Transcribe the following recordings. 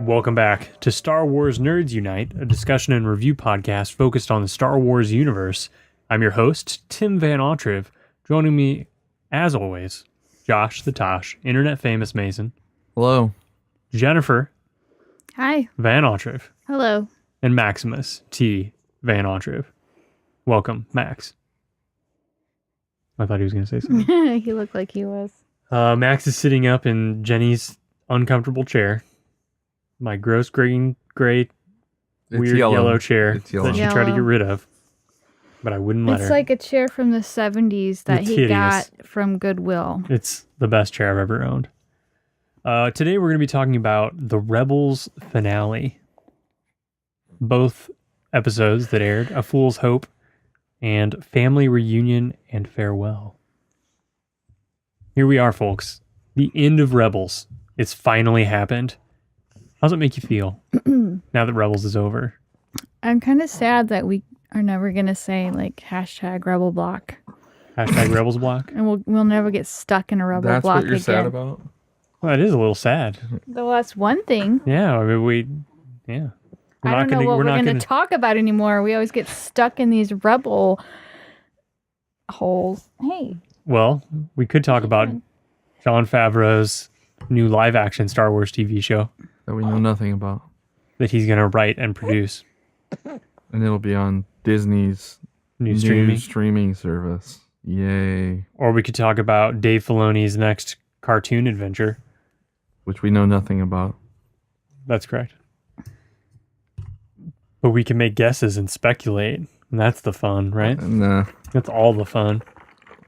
Welcome back to Star Wars Nerds Unite, a discussion and review podcast focused on the Star Wars universe. I'm your host, timvanautreve. Joining me, as always, Josh the Tosh, internet famous Mason. Hello. Jennifer. Hi. Vanautreve. Hello. And Maximus T. Vanautreve. Welcome, Max. I thought he was going to say something. He looked like he was. Max is sitting up in Jenny's uncomfortable chair. My gross green, gray, weird yellow chair that she tried to get rid of. But I wouldn't let her. It's like a chair from the 70s that It's he hideous. got from Goodwill. It's the best chair I've ever owned. Today we're going to be talking about the Rebels finale. Both episodes that aired, A Fool's Hope and Family Reunion and Farewell. Here we are, folks. The end of Rebels. It's finally happened. How does it make you feel now that Rebels is over? I'm kind of sad that we are never going to say like hashtag Rebel Block. Hashtag Rebels Block. And we'll never get stuck in a Rebel That's Block what you're again. sad about? Well, it is a little sad. Well, that's one thing. Yeah, I mean, yeah. I don't know what we're going to talk about anymore. We always get stuck in these Rebel holes. Hey. Well, we could talk about Jon Favreau's new live-action Star Wars TV show That we know nothing about. that he's going to write and produce. And it'll be on Disney's New streaming service. Yay. Or we could talk about Dave Filoni's next cartoon adventure. Which we know nothing about. That's correct. But we can make guesses and speculate. And that's the fun, right? Nah. That's all the fun.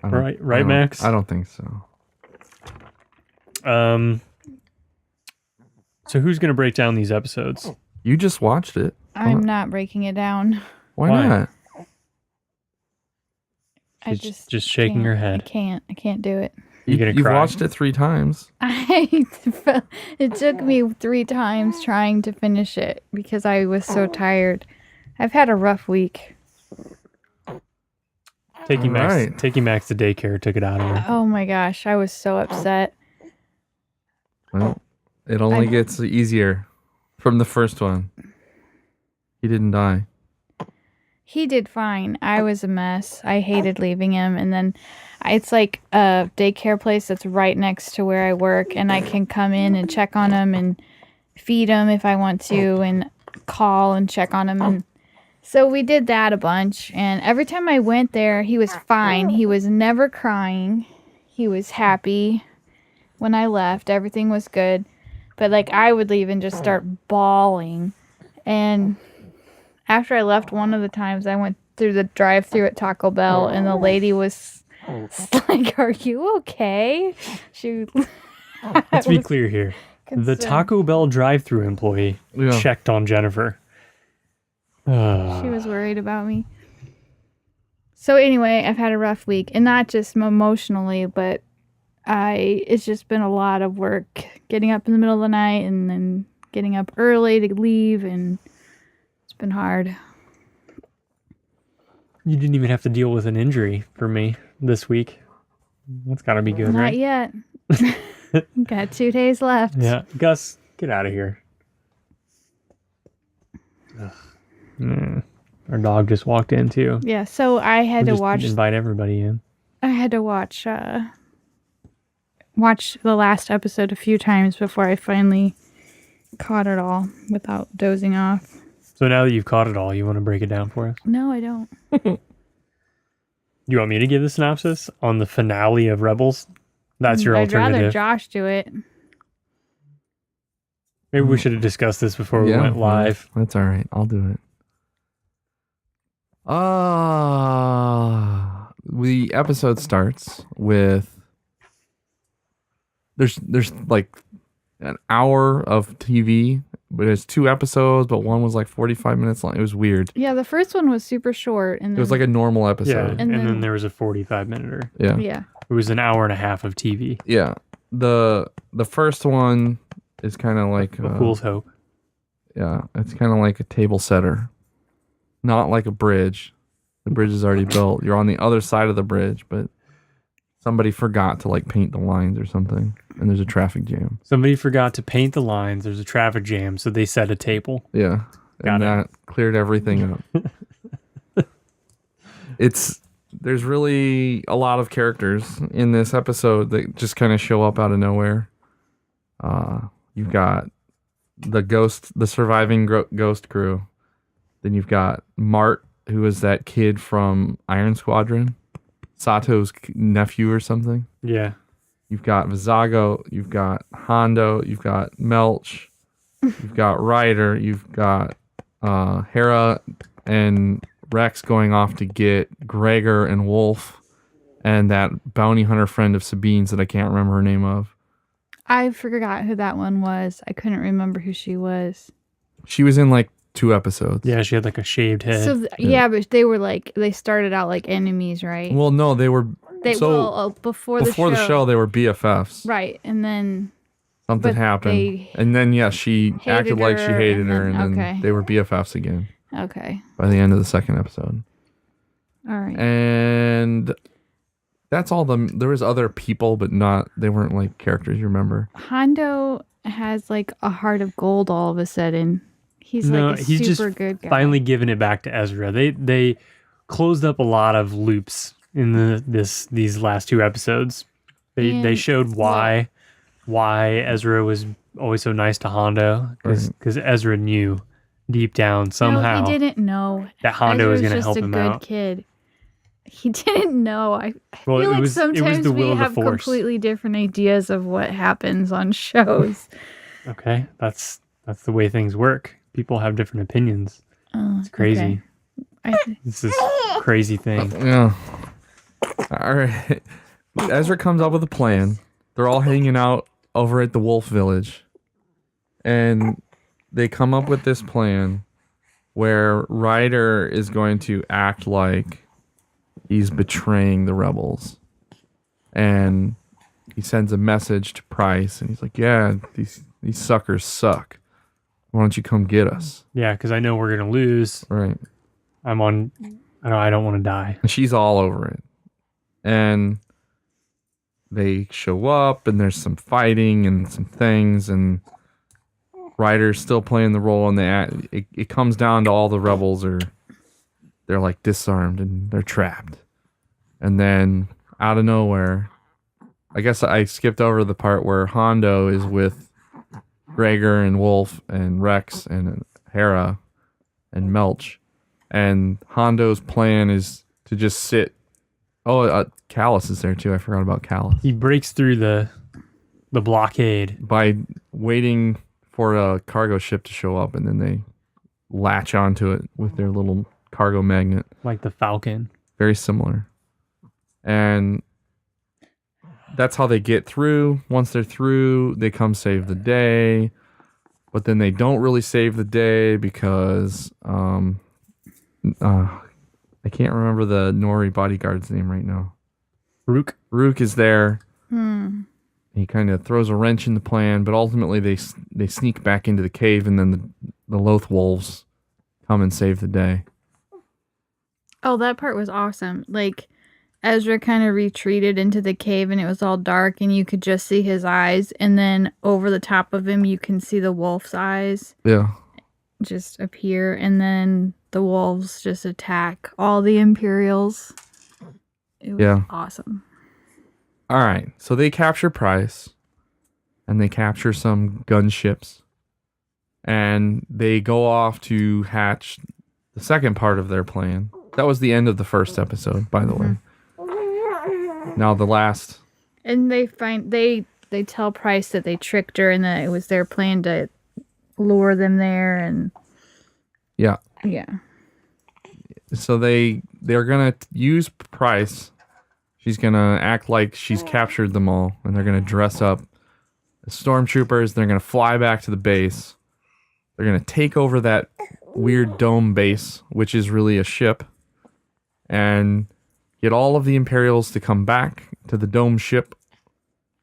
Right, Max? I don't think so. So who's going to break down these episodes? You just watched it. I'm not breaking it down. Why Why? not? She's just shaking her head. I can't do it. You gonna You've cry? watched it 3 times. It took me 3 times trying to finish it because I was so tired. I've had a rough week. Taking Alright. Max to daycare took it out of her. Oh my gosh, I was so upset. Well, it only gets easier from the first one. He didn't die. He did fine. I was a mess. I hated leaving him. And then it's like a daycare place that's right next to where I work. And I can come in and check on him and feed him if I want to and call and check on him. And so we did that a bunch. And every time I went there, he was fine. He was never crying. He was happy. When I left, everything was good. But like I would leave and just start bawling. And after I left one of the times, I went through the drive-thru at Taco Bell, and the lady was like, "Are you okay?" Let's be clear here. The Taco Bell drive-thru employee checked on Jennifer. She was worried about me. So anyway, I've had a rough week, and not just emotionally, but it's just been a lot of work, getting up in the middle of the night and then getting up early to leave, and it's been hard. You didn't even have to deal with an injury for me this week. That's got to be good, Not right? yet. Got 2 days left. Yeah. Gus, get out of here. Our dog just walked in, too. Yeah, so I had We'll to watch. invite everybody in. I had to watch the last episode a few times before I finally caught it all without dozing off. So now that you've caught it all, you want to break it down for us? No, I don't. You want me to give the synopsis on the finale of Rebels? That's your I'd alternative. rather Josh do it. Maybe we should have discussed this before we went live. That's all right. I'll do it. The episode starts with there's like an hour of TV, but it's 2 episodes, but one was like 45 minutes long. It was weird. Yeah, the first one was super short, and It was like a normal Yeah, episode. and then then there was a 45-minute. Yeah. It was an hour and a half of TV. Yeah. The first one is kind of like A Fool's Hope. Yeah, it's kind of like a table setter, not like a bridge. The bridge is already built. You're on the other side of the bridge, but somebody forgot to like paint the lines or something, and there's a traffic jam. Somebody forgot to paint the lines. There's a traffic jam, so they set a table. Yeah, Got and it. that cleared everything up. There's really a lot of characters in this episode that just kind of show up out of nowhere. You've got the surviving ghost crew. Then you've got Mart, who is that kid from Iron Squadron, Sato's nephew or something. Yeah. You've got Vizago, you've got Hondo, you've got Melch, you've got Ryder, you've got Hera and Rex going off to get Gregor and Wolf and that bounty hunter friend of Sabine's that I can't remember her name of. I forgot who that one was. I couldn't remember who she was. She was in like 2 episodes. Yeah, she had like a shaved head. So yeah, but they were like they started out like enemies, right? Well, no, they were before the show they were BFFs. Right, and then something happened, and then she acted like she hated her, and then they were BFFs again. Okay. By the end of the 2nd episode. All right. And that's all there was other people, but they weren't like characters, you remember? Hondo has like a heart of gold all of a sudden. He's like he's super just good guy. Finally giving it back to Ezra. They closed up a lot of loops in these last 2 episodes. They showed why Ezra was always so nice to Hondo, because Ezra knew deep down somehow. No, he didn't know that Hondo was going to help him out. Just a good kid. He didn't know. I feel like sometimes we have completely different ideas of what happens on shows. Okay, that's the way things work. People have different opinions. It's crazy. It's this crazy thing. Yeah. All right. Ezra comes up with a plan. They're all hanging out over at the Wolf Village. And they come up with this plan where Ryder is going to act like he's betraying the rebels. And he sends a message to Price, and he's like, yeah, these suckers suck. Why don't you come get us? Yeah, because I know we're going to lose. Right. I don't want to die. And she's all over it. And they show up, and there's some fighting and some things, and Ryder's still playing the role, and it comes down to all the rebels they're like disarmed and they're trapped. And then out of nowhere, I guess I skipped over the part where Hondo is with Gregor and Wolf and Rex and Hera and Melch. And Hondo's plan is to just sit. Callus is there too. I forgot about Callus. He breaks through the blockade by waiting for a cargo ship to show up, and then they latch onto it with their little cargo magnet. Like the Falcon. Very similar. And that's how they get through. Once they're through, they come save the day. But then they don't really save the day because I can't remember the Nori bodyguard's name right now. Rook is there. He kind of throws a wrench in the plan, but ultimately they sneak back into the cave, and then the Loth Wolves come and save the day. Oh, that part was awesome. Like, Ezra kind of retreated into the cave, and it was all dark, and you could just see his eyes, and then over the top of him, you can see the wolf's eyes. Yeah. Just appear, and then the wolves just attack all the Imperials. It was awesome. All right, so they capture Price, and they capture some gunships, and they go off to hatch the second part of their plan. That was the end of the first episode, by the way. Now the last. And they tell Price that they tricked her and that it was their plan to lure them there, and yeah. So they're gonna use Price. She's going to act like she's captured them all, and they're going to dress up as stormtroopers. They're going to fly back to the base. They're going to take over that weird dome base, which is really a ship, and get all of the Imperials to come back to the dome ship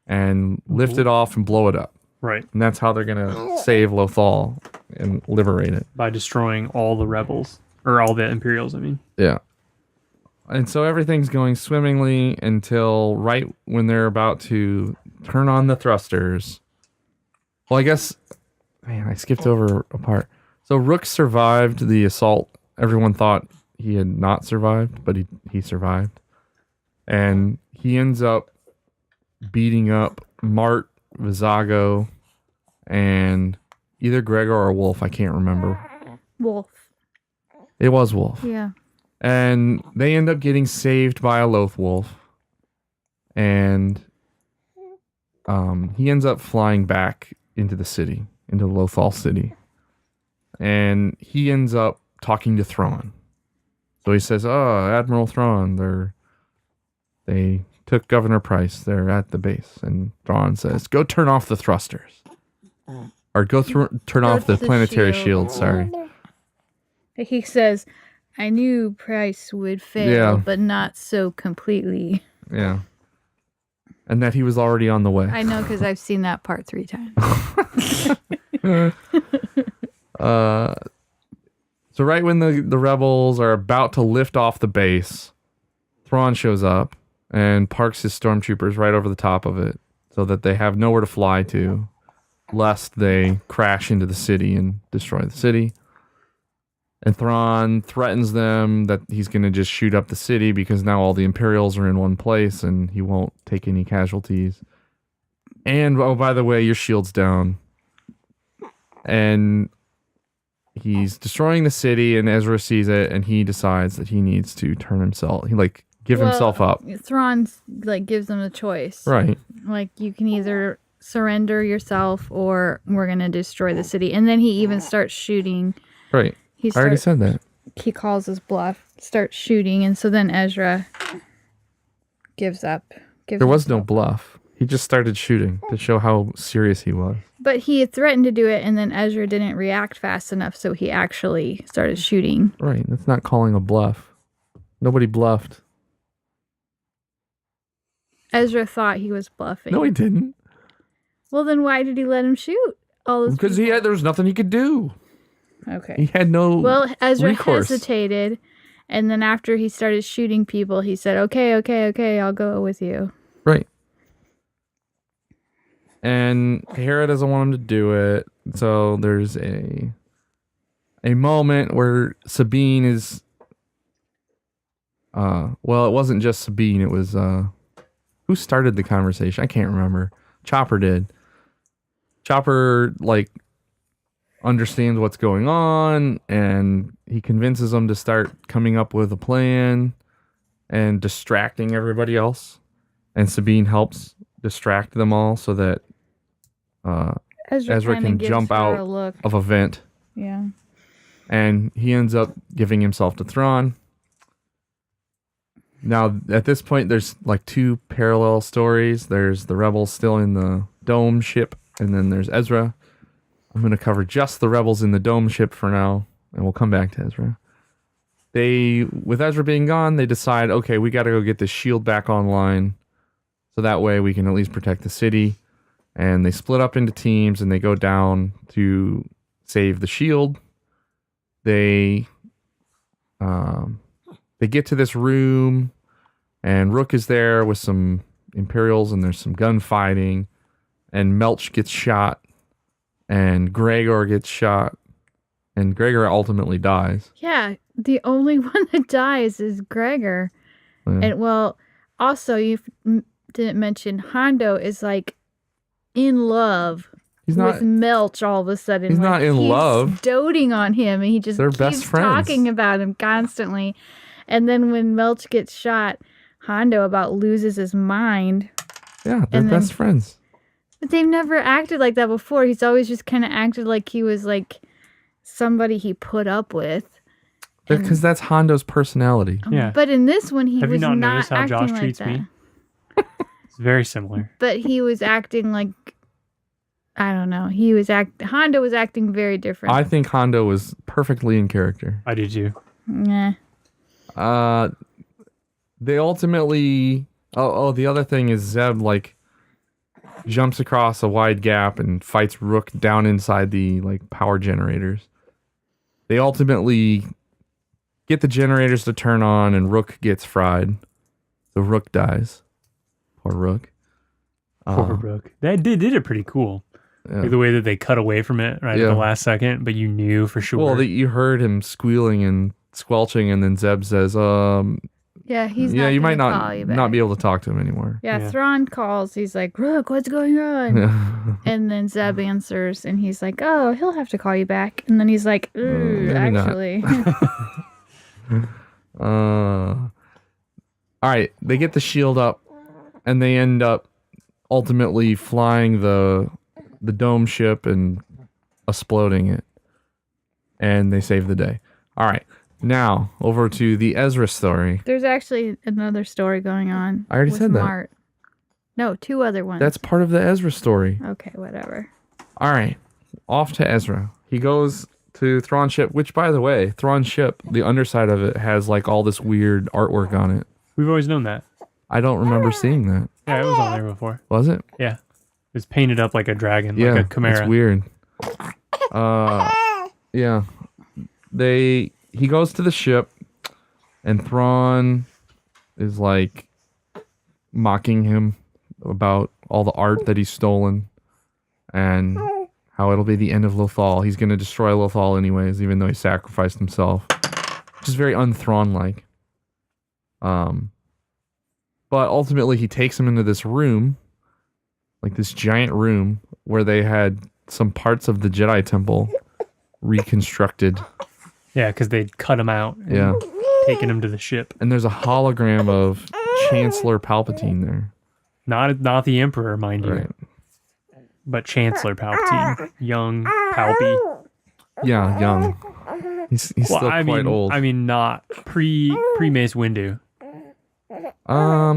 and lift it off and blow it up. Right. And that's how they're going to save Lothal and liberate it. By destroying all the rebels. Or all the Imperials, I mean. Yeah. And so everything's going swimmingly until right when they're about to turn on the thrusters. Well, I guess, man, I skipped over a part. So Rook survived the assault. Everyone thought he had not survived, but he survived. And he ends up beating up Mart, Vizago, and either Gregor or Wolf. I can't remember. Wolf. It was Wolf. Yeah. And they end up getting saved by a Loth Wolf. And he ends up flying back into the city, into Lothal City. And he ends up talking to Thrawn. So he says, "Oh, Admiral Thrawn, they took Governor Price. They're at the base." And Thrawn says, "Go turn off the thrusters." Or turn off the planetary shield, sorry. He says, "I knew Price would fail, but not so completely." Yeah. And that he was already on the way. I know, because I've seen that part 3 times. So right when the rebels are about to lift off the base, Thrawn shows up and parks his stormtroopers right over the top of it so that they have nowhere to fly to, lest they crash into the city and destroy the city. And Thrawn threatens them that he's going to just shoot up the city because now all the Imperials are in one place and he won't take any casualties. And, oh, by the way, your shield's down. And he's destroying the city, and Ezra sees it, and he decides that he needs to turn himself. He give himself up. Thrawn gives them a choice. Right. You can either surrender yourself, or we're gonna destroy the city. And then he even starts shooting. Right. I already said that. He calls his bluff, starts shooting, and so then Ezra gives up. There was no bluff. He just started shooting to show how serious he was. But he had threatened to do it, and then Ezra didn't react fast enough, so he actually started shooting. Right. That's not calling a bluff. Nobody bluffed. Ezra thought he was bluffing. No, he didn't. Well, then why did he let him shoot all those Because people? there was nothing he could do. Okay. He had no Ezra recourse. hesitated, and then after he started shooting people, he said, okay, I'll go with you. Right. And Hera doesn't want him to do it. So there's a moment where Sabine is well, it wasn't just Sabine, it was who started the conversation? I can't remember. Chopper did. Chopper understands what's going on, and he convinces them to start coming up with a plan and distracting everybody else. And Sabine helps distract them all so that Ezra can jump out of a vent. Yeah. And he ends up giving himself to Thrawn. Now, at this point, there's 2 parallel stories. There's the rebels still in the dome ship, and then there's Ezra. I'm going to cover just the rebels in the dome ship for now, and we'll come back to Ezra. With Ezra being gone, they decide, okay, we got to go get this shield back online, so that way we can at least protect the city. And they split up into teams, and they go down to save the shield. They get to this room, and Rook is there with some Imperials, and there's some gunfighting, and Melch gets shot, and Gregor gets shot, and Gregor ultimately dies. Yeah, the only one that dies is Gregor. Yeah. And also you didn't mention Hondo is in love with Melch all of a sudden. He's not in love. Doting on him, and he just They're keeps best friends. talking about him constantly. And then when Melch gets shot, Hondo about loses his mind. Yeah, they're best friends. But they've never acted like that before. He's always just kind of acted like he was somebody he put up with. Because that's Hondo's personality. Yeah. But in this one, he Have was you not not noticed how acting Josh like treats that. me? It's very similar. But he was acting I don't know. Hondo was acting very different. I think Hondo was perfectly in character. I do too. Nah. They ultimately... the other thing is Zeb, jumps across a wide gap and fights Rook down inside the, power generators. They ultimately get the generators to turn on, and Rook gets fried. So Rook dies. Poor Rook. Poor Rook. They did it pretty cool. Yeah. Like the way that they cut away from it right at the last second, but you knew for sure. Well, you heard him squealing and squelching, and then Zeb says, Yeah, you might call you back. not be able to talk to him anymore. Yeah, Thrawn calls. He's like, Rook, what's going on? Yeah. And then Zeb answers, and he's like, oh, he'll have to call you back. And then he's like, actually. All right, they get the shield up, and they end up ultimately flying the dome ship and exploding it, and they save the day. All right, now over to the Ezra story. There's actually another story going on. I already with said that. Mart. No, 2 other ones. That's part of the Ezra story. Okay, whatever. All right, off to Ezra. He goes to Thrawn's ship, which, by the way, Thrawn's ship, the underside of it has like all this weird artwork on it. We've always known that. I don't remember seeing that. Yeah, it was on there before. Was it? Yeah. It's painted up like a dragon, like a chimera. It's weird. Yeah. He goes to the ship, and Thrawn is like mocking him about all the art that he's stolen and how it'll be the end of Lothal. He's going to destroy Lothal anyways, even though he sacrificed himself. Which is very un-Thrawn-like. But ultimately he takes him into this room, like this giant room, where they had some parts of the Jedi Temple reconstructed. Yeah, because they'd cut him out and taken him to the ship. And there's a hologram of Chancellor Palpatine there. Not the Emperor, mind Right. you. But Chancellor Palpatine. Young Palpy. Yeah, young. He's still quite old. I mean, not pre-Mace Windu.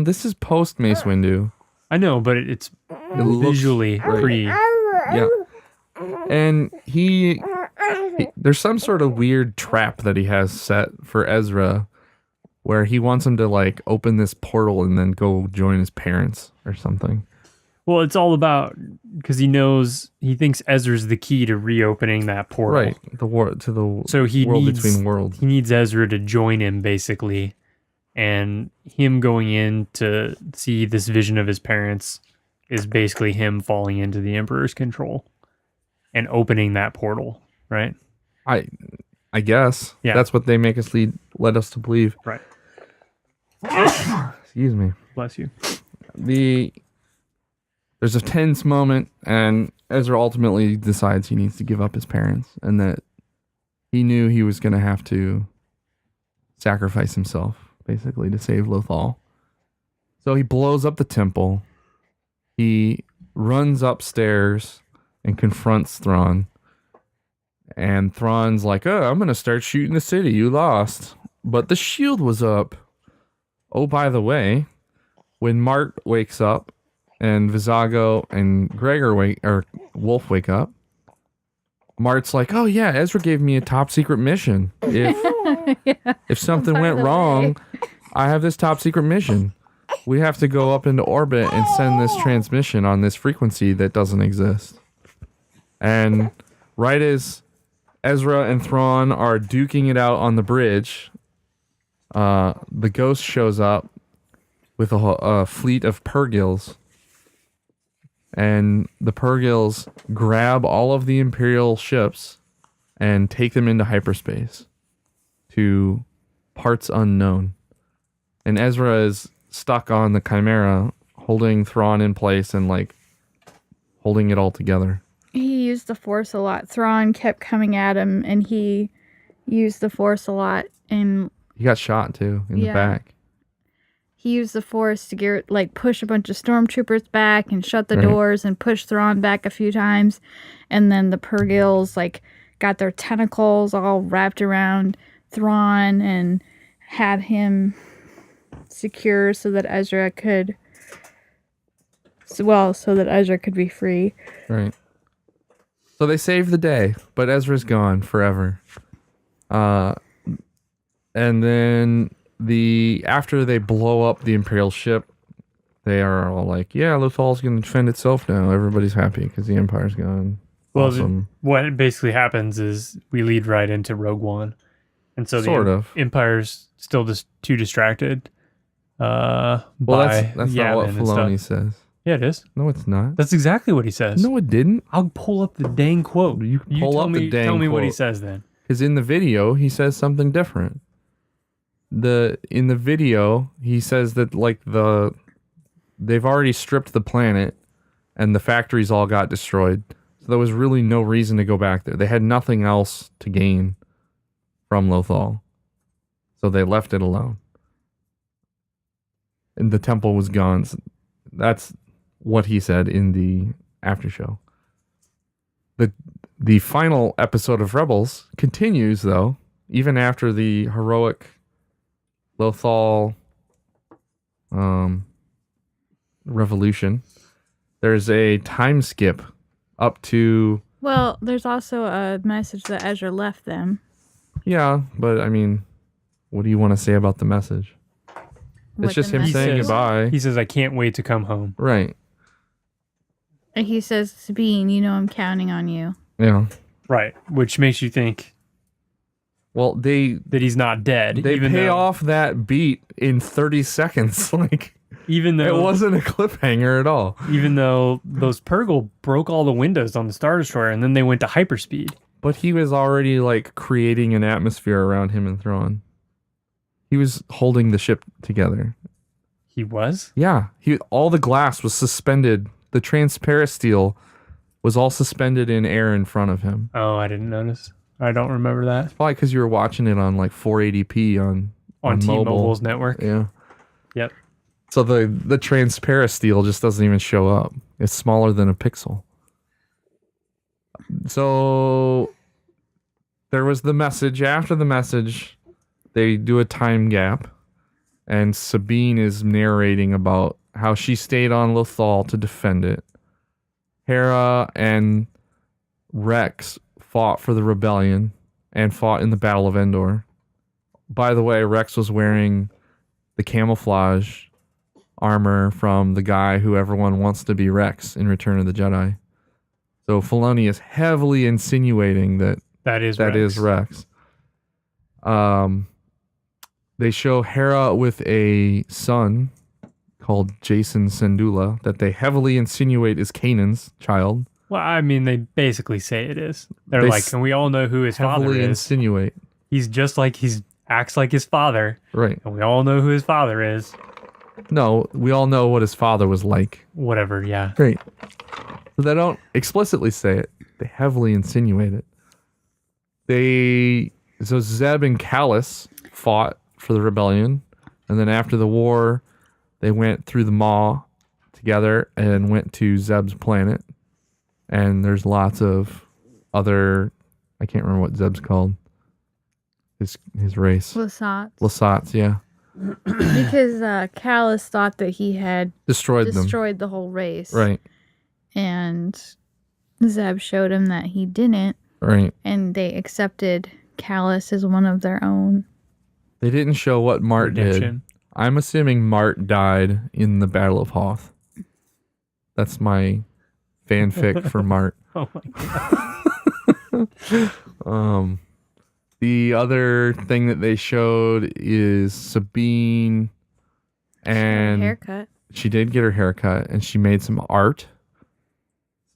This is post Mace Windu. I know, but it's visually right. pre. Yeah. And he there's some sort of weird trap that he has set for Ezra where he wants him to like open this portal and then go join his parents or something. Well, it's all about because he thinks Ezra's the key to reopening that portal. Right. The world between worlds. He needs Ezra to join him basically. And him going in to see this vision of his parents is basically him falling into the Emperor's control and opening that portal, right? I guess. Yeah. That's what they make us led us to believe. Right. Excuse me. Bless you. There's a tense moment, and Ezra ultimately decides he needs to give up his parents, and that he knew he was going to have to sacrifice himself, basically, to save Lothal. So he blows up the temple. He runs upstairs and confronts Thrawn. And Thrawn's like, oh, I'm going to start shooting the city. You lost. But the shield was up. Oh, by the way, when Mart wakes up and Vizago and Wolf wake up, Mart's like, oh yeah, Ezra gave me a top secret mission. If something went wrong, I have this top secret mission. We have to go up into orbit and send this transmission on this frequency that doesn't exist. And right as Ezra and Thrawn are duking it out on the bridge, the Ghost shows up with a fleet of Purgils. And the Purgils grab all of the Imperial ships and take them into hyperspace to parts unknown. And Ezra is stuck on the Chimera, holding Thrawn in place and like holding it all together. He used the Force a lot. Thrawn kept coming at him, and he used the Force a lot. And he got shot too in the back. He used the Force to push a bunch of stormtroopers back and shut the doors and push Thrawn back a few times. And then the Purgils got their tentacles all wrapped around Thrawn and had him secure so that Ezra could be free. Right. So they save the day, but Ezra's gone forever. And then after they blow up the Imperial ship, they are all like, yeah, Lothal's going to defend itself now. Everybody's happy because the Empire's gone. Well, awesome. What basically happens is we lead right into Rogue One. And so Sort the of. Empire's still just too distracted. Well, By that's not what Yavin and Filoni stuff. says. Yeah, it is. No, it's not. That's exactly what he says. No, it didn't. I'll pull up the dang quote. You can pull up the dang Tell me what he quote. says then. Because in the video, he says something different. In the video, he says that like they've already stripped the planet, and the factories all got destroyed. So there was really no reason to go back there. They had nothing else to gain from Lothal, so they left it alone. And the temple was gone. So that's what he said in the after show. The final episode of Rebels continues, though, even after the heroic Lothal revolution. There's a time skip up to... Well, there's also a message that Ezra left them. Yeah, but I mean, what do you want to say about the message? It's just him saying goodbye. He says, I can't wait to come home. Right. He says, Sabine, you know I'm counting on you. Yeah. Right. Which makes you think Well, that he's not dead. They even pay though, off that beat in 30 seconds. Like, even though it wasn't a cliffhanger at all. Even though those Purgle broke all the windows on the Star Destroyer and then they went to hyperspeed. But he was already like creating an atmosphere around him and Thrawn. He was holding the ship together. He was? Yeah. All the glass was suspended. The transparent steel was all suspended in air in front of him. Oh, I didn't notice. I don't remember that. Probably because you were watching it on like 480p on T-Mobile's network. Yeah. Yep. So the transparent steel just doesn't even show up. It's smaller than a pixel. So there was the message. After the message, they do a time gap, and Sabine is narrating about how she stayed on Lothal to defend it. Hera and Rex fought for the rebellion and fought in the Battle of Endor. By the way, Rex was wearing the camouflage armor from the guy who everyone wants to be Rex in Return of the Jedi. So Filoni is heavily insinuating that is Rex. They show Hera with a son called Jason Syndulla that they heavily insinuate is Kanan's child. Well, I mean, they basically say it is. They're They like, and we all know who his father Heavily is. insinuate. He's just like, acts like his father. Right. And we all know who his father is. No, we all know what his father was like. Whatever, yeah. Great. So they don't explicitly say it. They heavily insinuate it. So Zeb and Callus fought for the rebellion. And then after the war, they went through the Maw together and went to Zeb's planet. And there's lots of other... I can't remember what Zeb's called. His race. Lasats, yeah. Because Callus thought that he had Destroyed the whole race. Right. And Zeb showed him that he didn't. Right. And they accepted Callus as one of their own. They didn't show what Mart did. I'm assuming Mart died in the Battle of Hoth. That's my fanfic for Mart. Oh my god. The other thing that they showed is Sabine, and Haircut. she did get her haircut, and she made some art,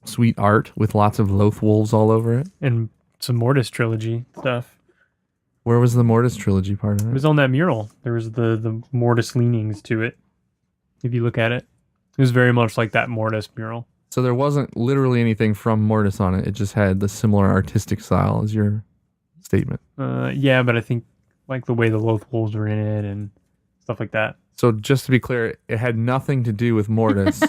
sweet art with lots of Loth wolves all over it. And some Mortis trilogy stuff. Where was the Mortis trilogy part of It it? was on that mural. There was the Mortis leanings to it. If you look at it. It was very much like that Mortis mural. So there wasn't literally anything from Mortis on it. It just had the similar artistic style as your statement. Yeah, but I think like the way the Loth wolves were in it and stuff like that. So just to be clear, it had nothing to do with Mortis.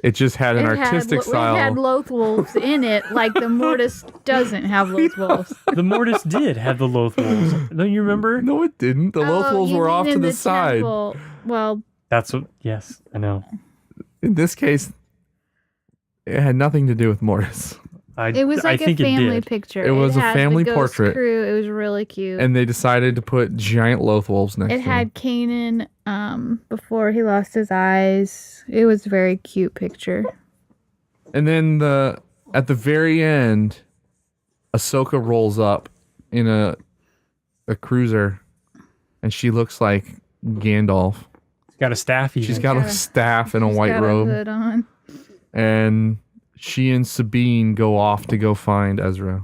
It just had an artistic style. It had Loth wolves in it, like the Mortis doesn't have Loth wolves. The Mortis did have the Loth wolves. Don't you remember? No, it didn't. The Loth wolves were off to the side. Temple. Well, That's what. Yes, I know. In this case, it had nothing to do with Mortis. it was like a family picture. It was a had family the ghost portrait. Crew. It was really cute. And they decided to put giant Loth wolves next to It him. had Kanan before he lost his eyes. It was a very cute picture. And then at the very end, Ahsoka rolls up in a a cruiser, and she looks like Gandalf. She's got a staff. Even. She's got a staff and a She's white got robe. A hood on. And she and Sabine go off to go find Ezra.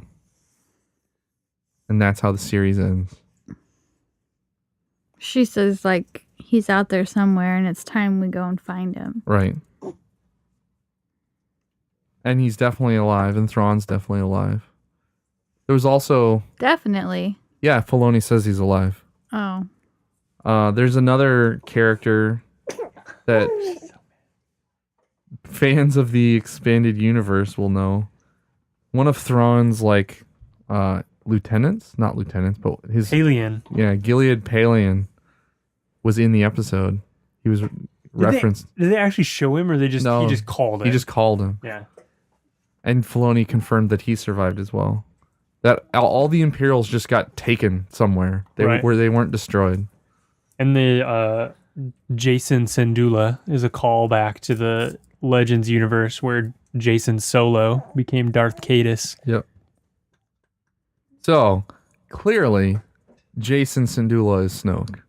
And that's how the series ends. She says, like, he's out there somewhere and it's time we go and find him. Right. And he's definitely alive, and Thrawn's definitely alive. There was also... Definitely. Yeah, Filoni says he's alive. Oh. There's another character that fans of the expanded universe will know. One of Thrawn's, like, lieutenants? Not lieutenants, but his... Alien. Yeah, Gilead Palian was in the episode. He was referenced. Did they actually show him, or they just No, he just called it? He just called him. Yeah. And Filoni confirmed that he survived as well. That all the Imperials just got taken somewhere. They weren't destroyed. And the Jason Syndulla is a callback to the Legends universe where Jason Solo became Darth Caedus. Yep. So clearly, Jason Syndulla is Snoke.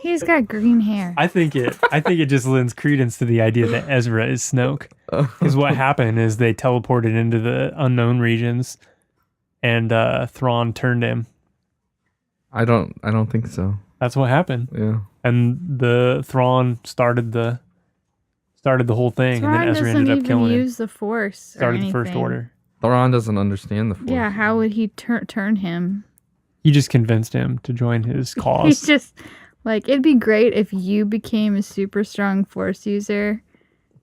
He's got green hair. I think it just lends credence to the idea that Ezra is Snoke. Because what happened is they teleported into the unknown regions, and Thrawn turned him. I don't think so. That's what happened. Yeah. And the Thrawn started the whole thing, Thrawn and then Ezra doesn't ended up killing even him. use the Force. Started the First Order. Thrawn doesn't understand the Force. Yeah, how would he turn him? He just convinced him to join his cause. He's just like, it'd be great if you became a super strong Force user.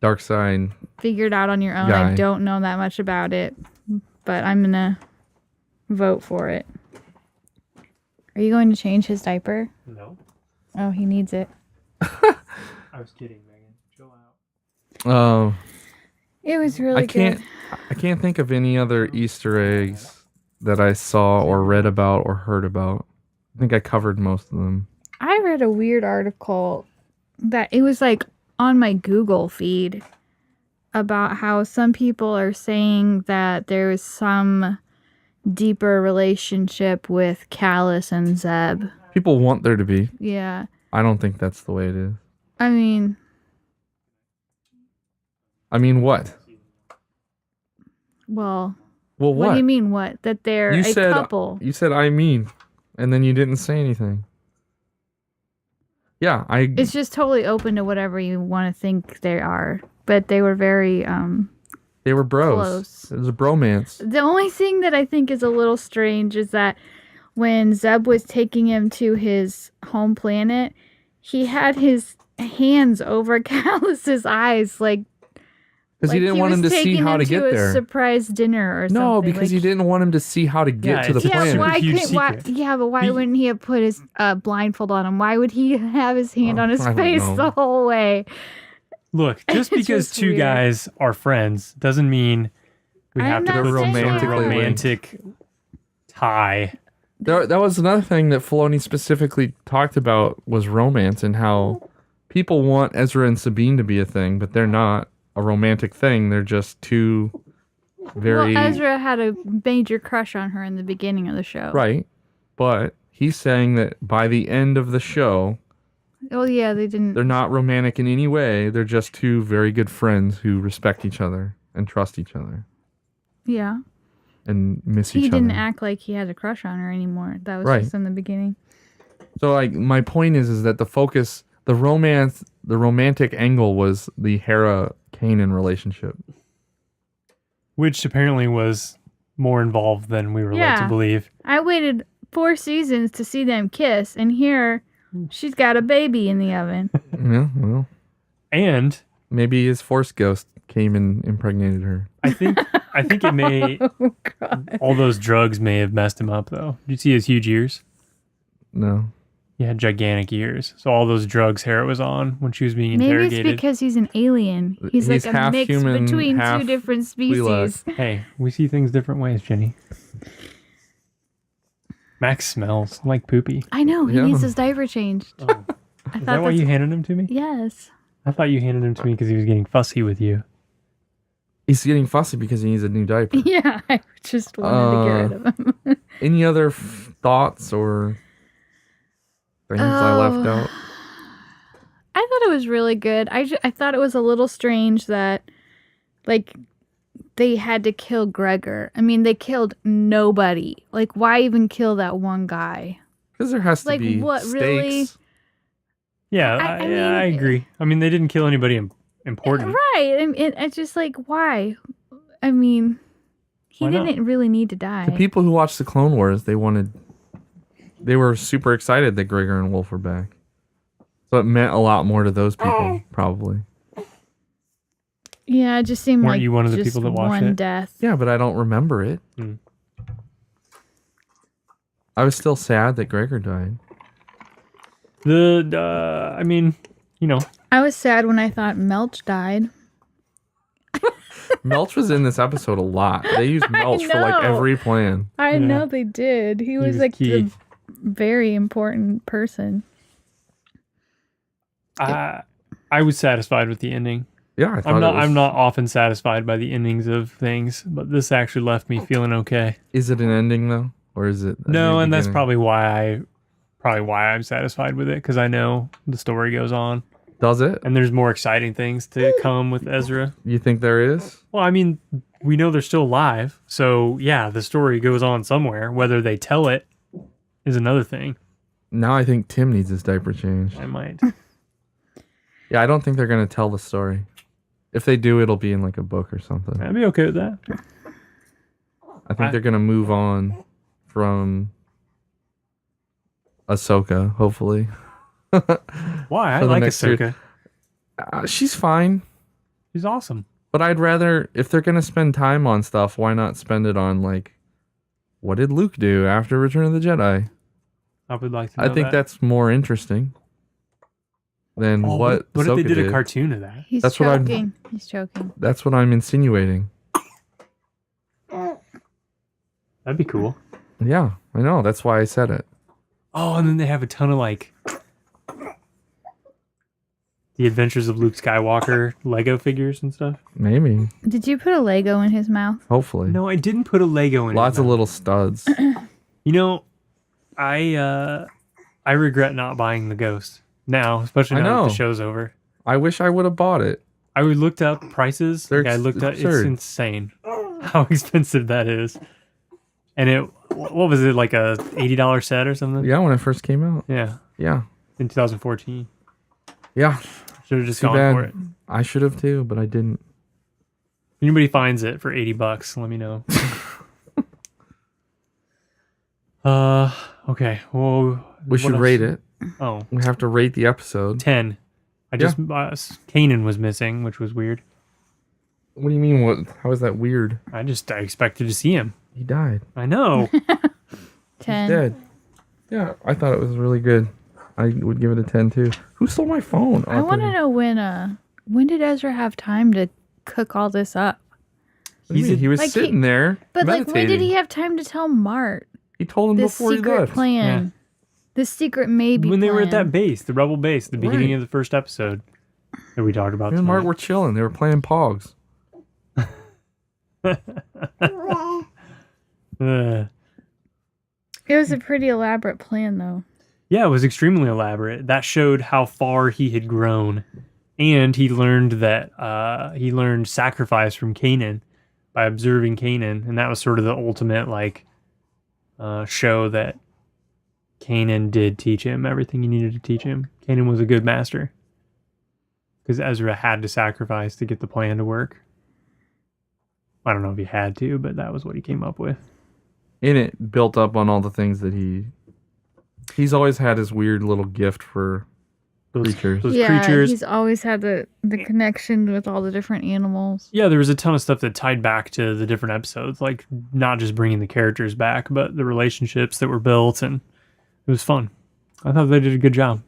Dark side. Figured out on your own. Guy. I don't know that much about it, but I'm gonna vote for it. Are you going to change his diaper? No. Oh, he needs it. I was kidding, Megan. Chill out. It was really good. I can't think of any other Easter eggs that I saw or read about or heard about. I think I covered most of them. I read a weird article that it was like on my Google feed about how some people are saying that there was some deeper relationship with Callus and Zeb. People want there to be. Yeah. I don't think that's the way it is. I mean what? Well, Well, what? what do you mean what? That they're a couple. You said and then you didn't say anything. Yeah, It's just totally open to whatever you want to think they are. But they were very they were bros. close. It was a bromance. The only thing that I think is a little strange is that when Zeb was taking him to his home planet, he had his hands over Callus's eyes, like because he didn't want him to see how to get there. A surprise dinner or something. No, because he didn't want him to see how to get to the planet. But why wouldn't he have put his blindfold on him? Why would he have his hand on his face the whole way? Look, just because two guys are friends doesn't mean we have to put some sort of romantic tie. That was another thing that Filoni specifically talked about was romance and how people want Ezra and Sabine to be a thing, but they're not a romantic thing. They're just two very... Well, Ezra had a major crush on her in the beginning of the show. Right. But he's saying that by the end of the show... Oh, yeah, they didn't... They're not romantic in any way. They're just two very good friends who respect each other and trust each other. Yeah. And miss each other. He didn't act like he had a crush on her anymore. That was just in the beginning. So, like, my point is that the focus, the romantic angle was the Hera-Kanan relationship. Which apparently was more involved than we were led to believe. I waited 4 seasons to see them kiss, and here she's got a baby in the oven. Yeah, well. And maybe his Force ghost came and impregnated her. I think it may... Oh, God. All those drugs may have messed him up, though. Did you see his huge ears? No. He had gigantic ears. So all those drugs Hera was on when she was being interrogated. Maybe it's because he's an alien. He's like a mix human, between two different species. Twi'lek. Hey, we see things different ways, Jenny. Max smells like poopy. I know. He needs his diaper changed. Oh. Is that why you handed him to me? Yes. I thought you handed him to me because he was getting fussy with you. He's getting fussy because he needs a new diaper. Yeah, I just wanted to get rid of him. Any other thoughts or things I left out? I thought it was really good. I thought it was a little strange that, like, they had to kill Gregor. I mean, they killed nobody. Like, why even kill that one guy? Because there has to Like, be what, stakes. really? Yeah, I mean, I agree. I mean, they didn't kill anybody important. Right. I mean, it's just like, why? I mean, he Why not? didn't really need to die. The people who watched the Clone Wars, they were super excited that Gregor and Wolf were back. So it meant a lot more to those people, probably. Yeah, it just seemed Weren't like you one of the just people that watched one it? death. Yeah, but I don't remember it. I was still sad that Gregor died. I mean, you know, I was sad when I thought Melch died. Melch was in this episode a lot. They used Melch for like know. every plan. I Yeah. know they did. He was like key. the very important person. I was satisfied with the ending. Yeah, I thought I'm not often satisfied by the endings of things, but this actually left me feeling okay. Is it an ending though, or is it? a No, new and that's beginning? probably why I'm satisfied with it, because I know the story goes on Does it? and there's more exciting things to come with Ezra. You think there is? Well, I mean, we know they're still alive, so yeah, the story goes on somewhere. Whether they tell it is another thing. Now I think Tim needs his diaper changed. I might. Yeah, I don't think they're gonna tell the story. If they do, it'll be in like a book or something. I'd be okay with that. I think they're gonna move on from Ahsoka, hopefully. Why? I For the like next series. Ahsoka. She's fine, She's awesome. but I'd rather, if they're gonna spend time on stuff, why not spend it on like, what did Luke do after Return of the Jedi? I would like to know I think that. that's more interesting than what if Ahsoka they did did. a cartoon of that? He's That's what I'm- choking. He's choking. That's what I'm insinuating. That'd be cool. Yeah, I know. That's why I said it. Oh, and then they have a ton of like the Adventures of Luke Skywalker Lego figures and stuff. Maybe. Did you put a Lego in his mouth? Hopefully. No, I didn't put a Lego in. Lots it, of no. little studs. You know, I regret not buying the Ghost now, especially I now that know. the show's over. I wish I would have bought it. I looked up prices. They're Like I looked up. It's absurd. insane how expensive that is. And what was it, like a $80 set or something? Yeah, when it first came out. Yeah, Yeah. in 2014. Yeah. Should have just Too gone bad. for it. I should have too, but I didn't. If anybody finds it for $80, let me know. Okay. Well, We should rate it. Oh, We have to rate the episode. 10. I just Kanan was missing, which was weird. What do you mean? What? How is that weird? I expected to see him. He died. I know. 10. Dead. Yeah, I thought it was really good. I would give it a 10 too. Who stole my phone? I want to know when did Ezra have time to cook all this up? He was like, sitting there. But like, when did meditating. he have time to tell Mart He told him this before he secret left. plan? This secret maybe When they were at plan. that base, the rebel base, the beginning Right. of the first episode that we talked about. Me and Mark tonight. were chilling. They were playing Pogs. It was a pretty elaborate plan, though. Yeah, it was extremely elaborate. That showed how far he had grown, and he learned that he learned sacrifice from Kanan by observing Kanan, and that was sort of the ultimate show that Kanan did teach him everything he needed to teach him. Kanan was a good master because Ezra had to sacrifice to get the plan to work. I don't know if he had to, but that was what he came up with. And it built up on all the things that he's always had his weird little gift for creatures. Those yeah, creatures. he's always had the connection with all the different animals. Yeah, there was a ton of stuff that tied back to the different episodes, like not just bringing the characters back, but the relationships that were built, and it was fun. I thought they did a good job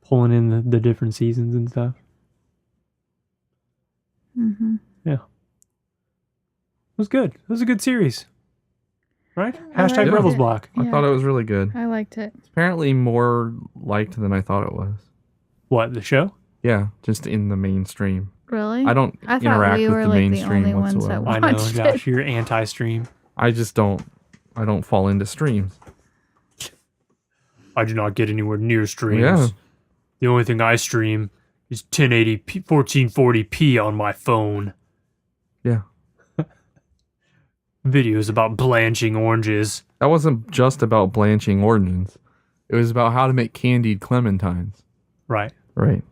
pulling in the different seasons and stuff. Mm-hmm. Yeah. It was good. It was a good series. Right? I Hashtag liked Rebels it. Block. I thought it was really good. I liked it. Apparently more liked than I thought it was. What, the show? Yeah, just in the mainstream. Really? I don't I thought interact we with were the like the mainstream only ones that whatsoever. I know, watched Josh, it. you're anti-stream. I just don't fall into streams. I do not get anywhere near streams. Yeah. The only thing I stream is 1080p, 1440p on my phone. Yeah. Videos about blanching oranges. That wasn't just about blanching oranges. It was about how to make candied clementines. Right. Right.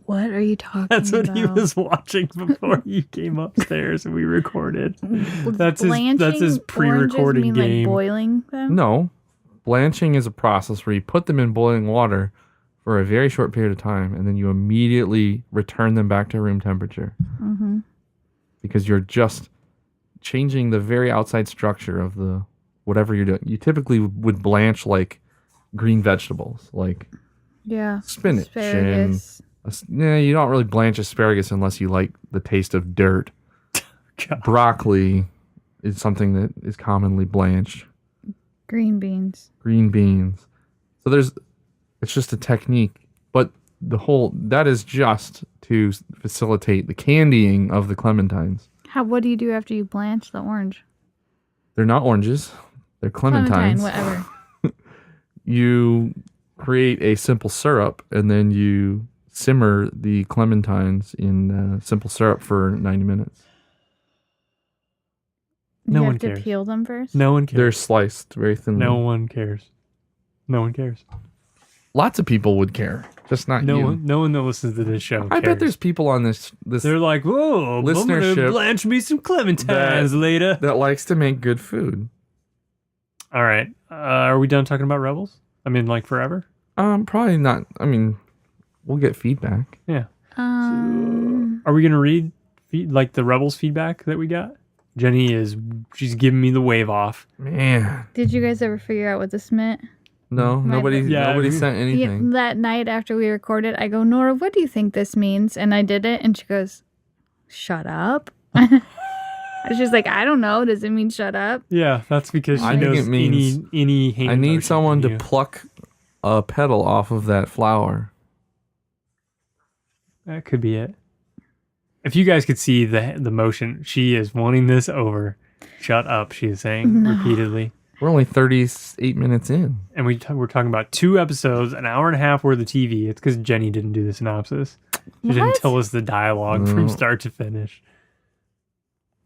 What are you talking about? That's what he was watching before you came upstairs and we recorded. That's his pre-recorded mean, game. Like boiling them? No. Blanching is a process where you put them in boiling water for a very short period of time, and then you immediately return them back to room temperature. Mm-hmm. Because you're just changing the very outside structure of the whatever you're doing. You typically would blanch like green vegetables, like spinach. Asparagus. And you don't really blanch asparagus unless you like the taste of dirt. God. Broccoli is something that is commonly blanched. Green beans. Green beans. So it's just a technique, but that is just to facilitate the candying of the clementines. What do you do after you blanch the orange? They're not oranges. They're clementines. Clementine, whatever. You create a simple syrup, and then you simmer the clementines in simple syrup for 90 minutes. No you one have to cares. peel them first? No one They're cares. sliced very thinly. No one cares. No one cares. Lots of people would care, just not No you. one. No one that listens to this show. I cares. bet there's people on this They're like, whoa, I'm gonna listenership blanch me some clementines later. that likes to make good food. All right. Are we done talking about Rebels? I mean, like forever? Probably not. I mean, we'll get feedback. Yeah. Um, Are we gonna read like the Rebels feedback that we got? Jenny she's giving me the wave off. Man, did you guys ever figure out what this meant? no, nobody Yeah, sent anything. That night after we recorded, I go, Nora, what do you think this means? And I did it, and she goes, shut up. She's like, I don't know. Does it mean shut up? Yeah, that's because she I think knows it means any hand I need motion someone from to you. pluck a petal off of that flower. That could be it. If you guys could see the motion, she is wanting this over. Shut up, she is saying repeatedly. We're only 38 minutes in. And we're talking about 2 episodes, an hour and a half worth of TV. It's because Jenny didn't do the synopsis. She didn't tell us the dialogue from start to finish.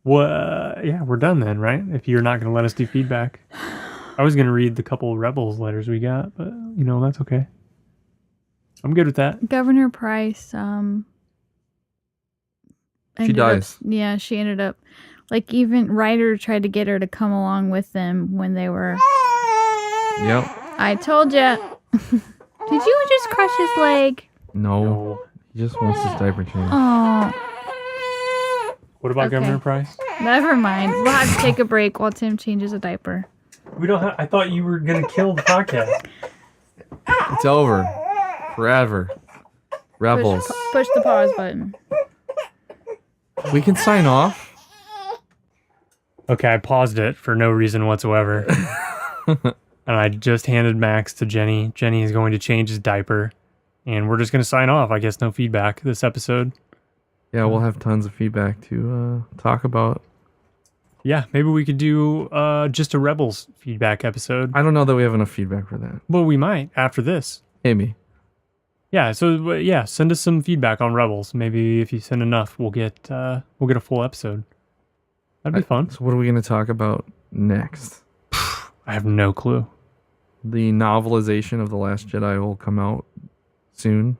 Yeah, we're done then, right? If you're not going to let us do feedback. I was going to read the couple Rebels letters we got, but, that's okay. I'm good with that. Governor Price, She dies. She ended up, like, even Ryder tried to get her to come along with them when they were... Yep. I told ya. Did you just crush his leg? No. He just wants his diaper changed. Oh, What about Okay. Governor Price? never mind. We'll have to take a break while Tim changes a diaper. We don't have. I thought you were going to kill the podcast. It's over. Forever. Rebels. Push the pause button. We can sign off. Okay, I paused it for no reason whatsoever. And I just handed Max to Jenny. Jenny is going to change his diaper. And we're just going to sign off. I guess no feedback this episode. Yeah, we'll have tons of feedback to talk about. Yeah, maybe we could do just a Rebels feedback episode. I don't know that we have enough feedback for that. Well, we might after this. Maybe. Yeah, so send us some feedback on Rebels. Maybe if you send enough, we'll get a full episode. That'd be fun. So what are we going to talk about next? I have no clue. The novelization of The Last Jedi will come out soon,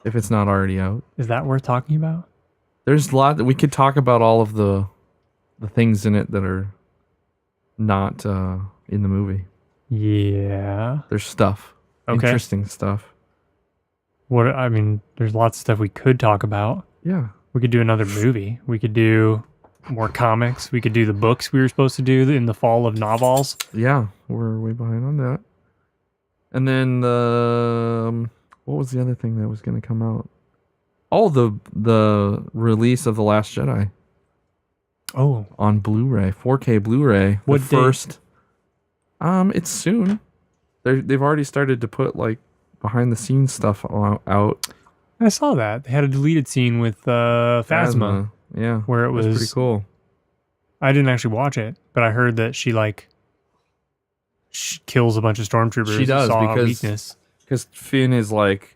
if it's not already out. Is that worth talking about? There's a lot that we could talk about. All of the things in it that are not in the movie. Yeah. There's stuff. Okay. Interesting stuff. There's lots of stuff we could talk about. Yeah. We could do another movie. We could do more comics. We could do the books we were supposed to do in the fall of novels. Yeah, we're way behind on that. And then what was the other thing that was going to come out? Oh, the release of The Last Jedi Oh, on Blu-ray, 4K Blu-ray. What the date? first? It's soon. They've already started to put like behind the scenes stuff out. I saw that. They had a deleted scene with Phasma. Yeah, where it was- pretty cool. I didn't actually watch it, but I heard that she kills a bunch of stormtroopers. She does, saw a because- weakness. Because Finn is like,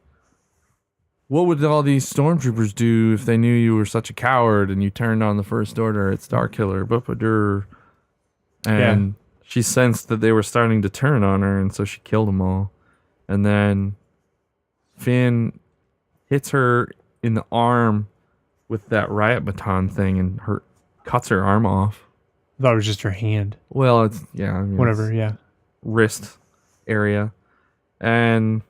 what would all these stormtroopers do if they knew you were such a coward and you turned on the First Order at Starkiller? And she sensed that they were starting to turn on her, and so she killed them all. And then Finn hits her in the arm with that riot baton thing and cuts her arm off. I thought it was just her hand. Well, it's Whatever, yeah. wrist area. And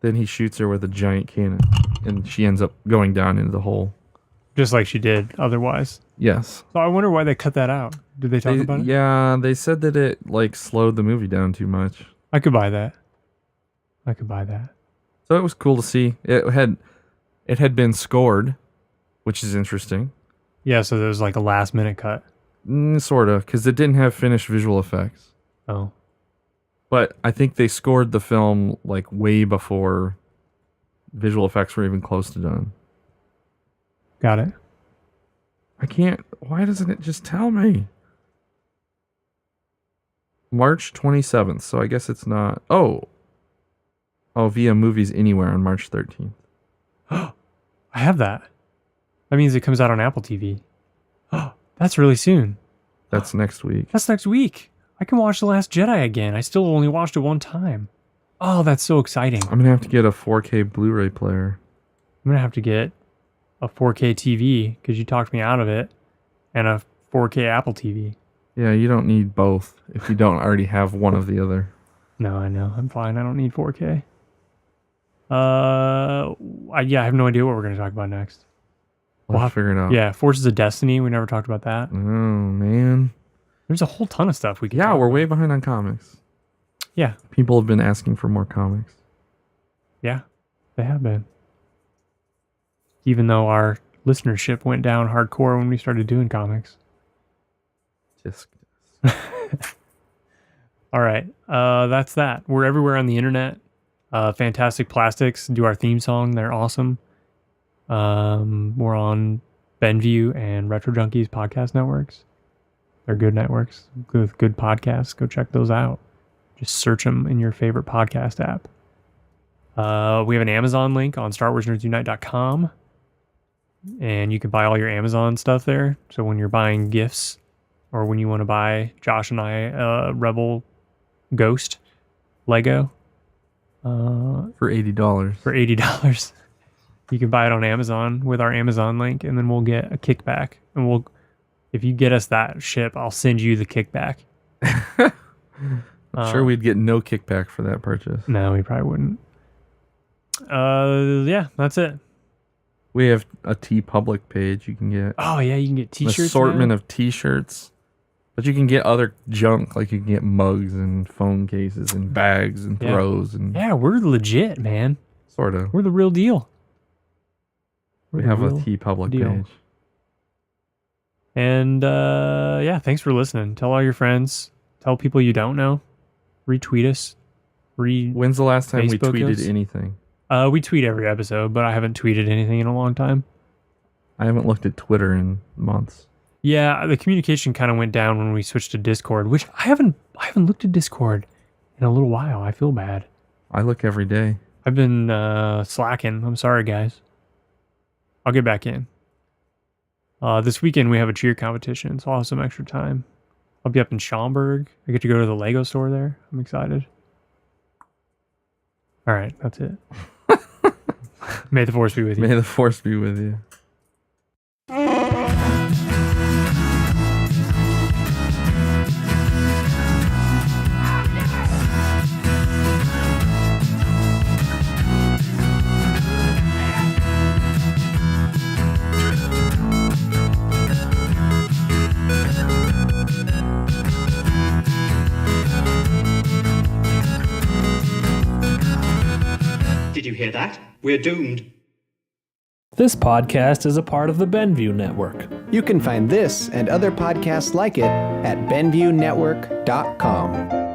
then he shoots her with a giant cannon, and she ends up going down into the hole. Just like she did otherwise. Yes. So I wonder why they cut that out. Did they talk about it? Yeah, they said that it slowed the movie down too much. I could buy that. So it was cool to see. It had been scored, which is interesting. Yeah, so there was like a last minute cut. Sort of, because it didn't have finished visual effects. Oh. But I think they scored the film like way before visual effects were even close to done. Got it. Why doesn't it just tell me? March 27th, so I guess it's not. Oh, via Movies Anywhere on March 13th. I have that. That means it comes out on Apple TV. That's really soon. That's next week. That's next week. I can watch The Last Jedi again. I still only watched it one time. Oh, that's so exciting. I'm going to have to get a 4K Blu-ray player. I'm going to have to get a 4K TV because you talked me out of it, and a 4K Apple TV. Yeah, you don't need both if you don't already have one of the other. No, I know. I'm fine. I don't need 4K. I have no idea what we're going to talk about next. We'll have to figure it out. Yeah, Forces of Destiny. We never talked about that. Oh, man. There's a whole ton of stuff we can Yeah, talk we're about. way behind on comics. Yeah. People have been asking for more comics. Yeah, they have been. Even though our listenership went down hardcore when we started doing comics. Just. All right. That's that. We're everywhere on the internet. Fantastic Plastics do our theme song. They're awesome. We're on BenView and Retro Junkies podcast networks. They're good networks with good podcasts. Go check those out. Just search them in your favorite podcast app. We have an Amazon link on StarWarsNerdsUnite.com. And you can buy all your Amazon stuff there. So when you're buying gifts, or when you want to buy Josh and I Rebel Ghost Lego For $80. for $80, you can buy it on Amazon with our Amazon link, and then we'll get a kickback. And if you get us that ship, I'll send you the kickback. I'm sure we'd get no kickback for that purchase. No, we probably wouldn't. Yeah, that's it. We have a TeePublic page you can get. Oh yeah, you can get An t-shirts. assortment now? of t-shirts. But you can get other junk, like you can get mugs and phone cases and bags and Yeah. throws and Yeah, we're legit, man. sort of. We're the real deal. We We're have the a real TeePublic deal. page. And yeah, thanks for listening. Tell all your friends. Tell people you don't know. Retweet us. When's the last time we Facebook tweeted us? anything? We tweet every episode, but I haven't tweeted anything in a long time. I haven't looked at Twitter in months. Yeah, the communication kind of went down when we switched to Discord, which I haven't looked at Discord in a little while. I feel bad. I look every day. I've been slacking. I'm sorry, guys. I'll get back in. This weekend we have a cheer competition, so I'll have some extra time. I'll be up in Schaumburg. I get to go to the Lego store there. I'm excited. All right, that's it. May the force be with you. May the force be with you. Did you hear that? We're doomed. This podcast is a part of the BenView Network. You can find this and other podcasts like it at BenViewNetwork.com.